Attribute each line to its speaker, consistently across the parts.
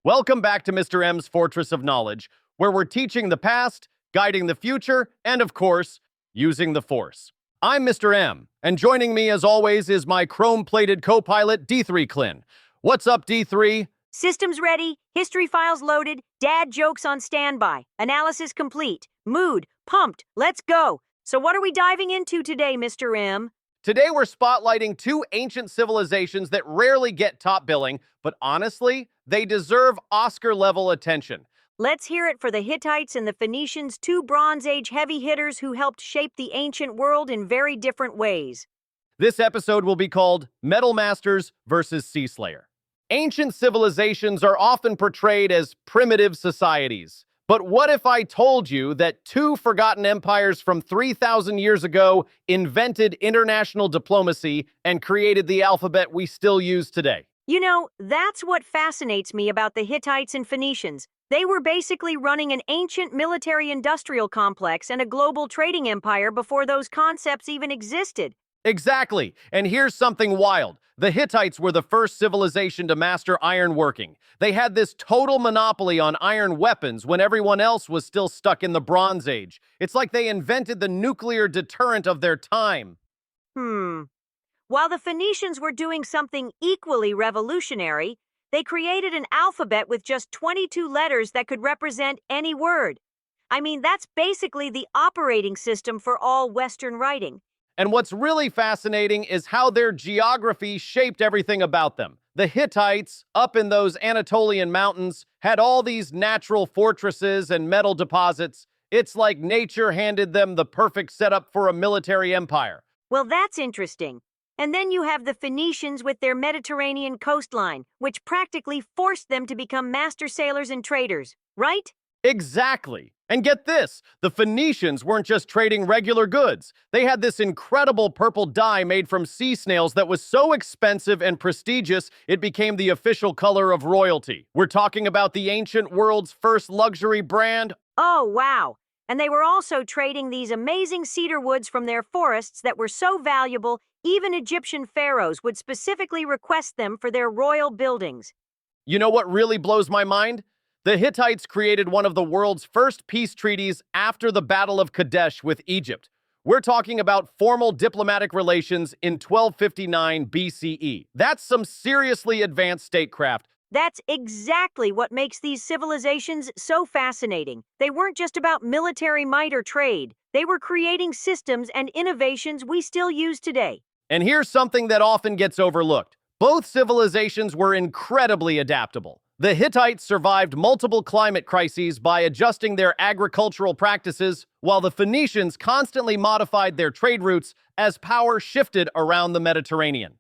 Speaker 1: Welcome back to Mr. M's Fortress of Knowledge, where we're teaching the past, guiding the future, and of course, using the Force. I'm Mr. M, and joining me as always is my chrome-plated co-pilot, D3 Clin. What's up, D3?
Speaker 2: Systems ready, history files loaded, dad jokes on standby, analysis complete, mood pumped, let's go. So what are we diving into today, Mr. M?
Speaker 1: Today we're spotlighting two ancient civilizations that rarely get top billing, but honestly, they deserve Oscar-level attention.
Speaker 2: Let's hear it for the Hittites and the Phoenicians, two Bronze Age heavy hitters who helped shape the ancient world in very different ways.
Speaker 1: This episode will be called Metal Masters versus Sea Slayer. Ancient civilizations are often portrayed as primitive societies. But what if I told you that two forgotten empires from 3,000 years ago invented international diplomacy and created the alphabet we still use today?
Speaker 2: You know, that's what fascinates me about the Hittites and Phoenicians. They were basically running an ancient military-industrial complex and a global trading empire before those concepts even existed.
Speaker 1: Exactly. And here's something wild. The Hittites were the first civilization to master ironworking. They had this total monopoly on iron weapons when everyone else was still stuck in the Bronze Age. It's like they invented the nuclear deterrent of their time.
Speaker 2: While the Phoenicians were doing something equally revolutionary, they created an alphabet with just 22 letters that could represent any word. I mean, that's basically the operating system for all Western writing.
Speaker 1: And what's really fascinating is how their geography shaped everything about them. The Hittites, up in those Anatolian mountains, had all these natural fortresses and metal deposits. It's like nature handed them the perfect setup for a military empire.
Speaker 2: Well, that's interesting. And then you have the Phoenicians with their Mediterranean coastline, which practically forced them to become master sailors and traders, right?
Speaker 1: Exactly. And get this, the Phoenicians weren't just trading regular goods. They had this incredible purple dye made from sea snails that was so expensive and prestigious, it became the official color of royalty. We're talking about the ancient world's first luxury brand.
Speaker 2: Oh, wow. And they were also trading these amazing cedar woods from their forests that were so valuable, even Egyptian pharaohs would specifically request them for their royal buildings.
Speaker 1: You know what really blows my mind? The Hittites created one of the world's first peace treaties after the Battle of Kadesh with Egypt. We're talking about formal diplomatic relations in 1259 BCE. That's some seriously advanced statecraft.
Speaker 2: That's exactly what makes these civilizations so fascinating. They weren't just about military might or trade. They were creating systems and innovations we still use today.
Speaker 1: And here's something that often gets overlooked. Both civilizations were incredibly adaptable. The Hittites survived multiple climate crises by adjusting their agricultural practices, while the Phoenicians constantly modified their trade routes as power shifted around the Mediterranean.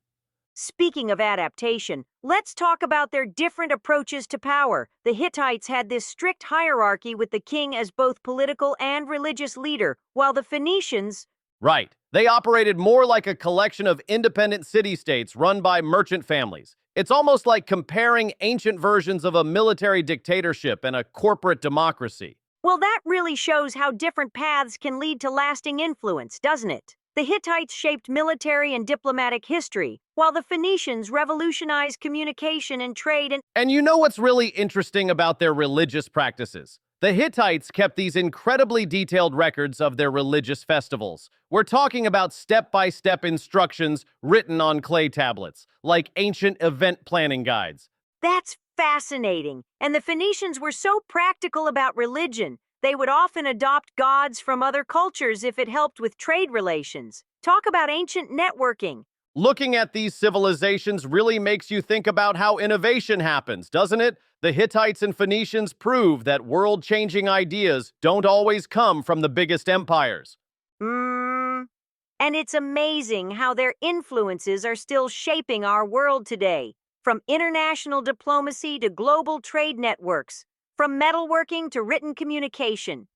Speaker 2: Speaking of adaptation, let's talk about their different approaches to power. The Hittites had this strict hierarchy with the king as both political and religious leader, while the Phoenicians...
Speaker 1: Right. They operated more like a collection of independent city-states run by merchant families. It's almost like comparing ancient versions of a military dictatorship and a corporate democracy.
Speaker 2: Well, that really shows how different paths can lead to lasting influence, doesn't it? The Hittites shaped military and diplomatic history, while the Phoenicians revolutionized communication and trade and...
Speaker 1: And you know what's really interesting about their religious practices? The Hittites kept these incredibly detailed records of their religious festivals. We're talking about step-by-step instructions written on clay tablets, like ancient event planning guides.
Speaker 2: That's fascinating. And the Phoenicians were so practical about religion. They would often adopt gods from other cultures if it helped with trade relations. Talk about ancient networking.
Speaker 1: Looking at these civilizations really makes you think about how innovation happens, doesn't it? The Hittites and Phoenicians prove that world-changing ideas don't always come from the biggest empires.
Speaker 2: And it's amazing how their influences are still shaping our world today, from international diplomacy to global trade networks, from metalworking to written communication.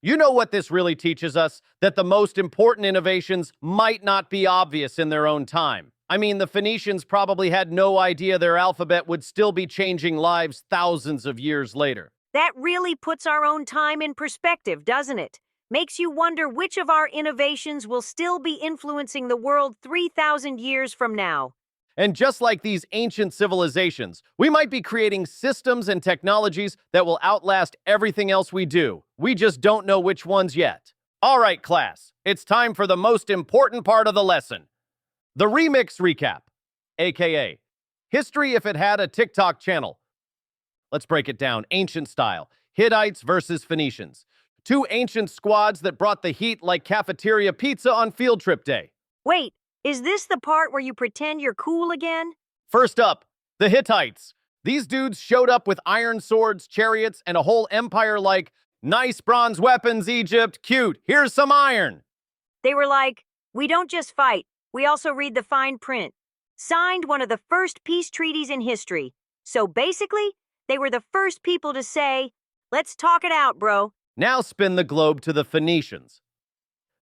Speaker 1: You know what this really teaches us? That the most important innovations might not be obvious in their own time. I mean, the Phoenicians probably had no idea their alphabet would still be changing lives thousands of years later.
Speaker 2: That really puts our own time in perspective, doesn't it? Makes you wonder which of our innovations will still be influencing the world 3,000 years from now.
Speaker 1: And just like these ancient civilizations, we might be creating systems and technologies that will outlast everything else we do. We just don't know which ones yet. All right, class, it's time for the most important part of the lesson. The remix recap, aka history if it had a TikTok channel. Let's break it down, ancient style. Hittites versus Phoenicians. Two ancient squads that brought the heat like cafeteria pizza on field trip day.
Speaker 2: Wait, is this the part where you pretend you're cool again?
Speaker 1: First up, the Hittites. These dudes showed up with iron swords, chariots, and a whole empire like, nice bronze weapons, Egypt, cute, here's some iron.
Speaker 2: They were like, we don't just fight, we also read the fine print. Signed one of the first peace treaties in history. So basically, they were the first people to say, let's talk it out, bro.
Speaker 1: Now spin the globe to the Phoenicians.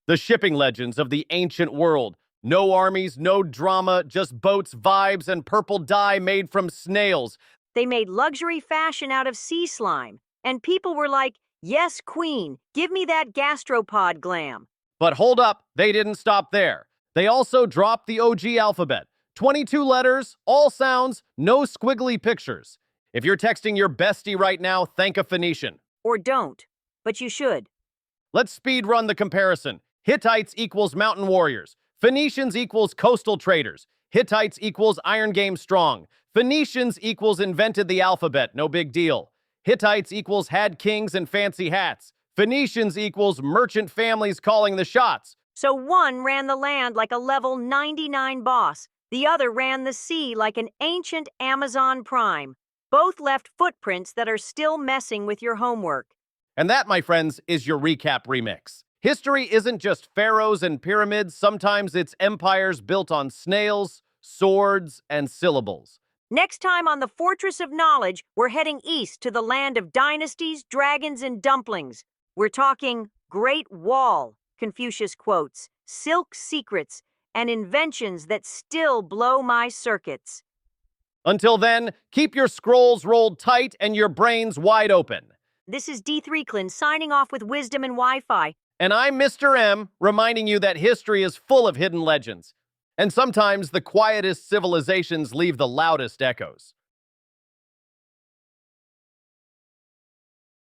Speaker 1: The shipping legends of the ancient world. No armies, no drama, just boats, vibes, and purple dye made from snails.
Speaker 2: They made luxury fashion out of sea slime. And people were like, yes, queen, give me that gastropod glam.
Speaker 1: But hold up, they didn't stop there. They also dropped the OG alphabet. 22 letters, all sounds, no squiggly pictures. If you're texting your bestie right now, thank a Phoenician.
Speaker 2: Or don't, but you should.
Speaker 1: Let's speed run the comparison. Hittites equals mountain warriors. Phoenicians equals coastal traders. Hittites equals iron game strong. Phoenicians equals invented the alphabet, no big deal. Hittites equals had kings and fancy hats. Phoenicians equals merchant families calling the shots.
Speaker 2: So one ran the land like a level 99 boss. The other ran the sea like an ancient Amazon Prime. Both left footprints that are still messing with your homework.
Speaker 1: And that, my friends, is your recap remix. History isn't just pharaohs and pyramids. Sometimes it's empires built on snails, swords, and syllables.
Speaker 2: Next time on the Fortress of Knowledge, we're heading east to the land of dynasties, dragons, and dumplings. We're talking Great Wall, Confucius quotes, silk secrets, and inventions that still blow my circuits.
Speaker 1: Until then, keep your scrolls rolled tight and your brains wide open.
Speaker 2: This is D3 Clin signing off with wisdom and Wi-Fi.
Speaker 1: And I'm Mr. M, reminding you that history is full of hidden legends. And sometimes the quietest civilizations leave the loudest echoes.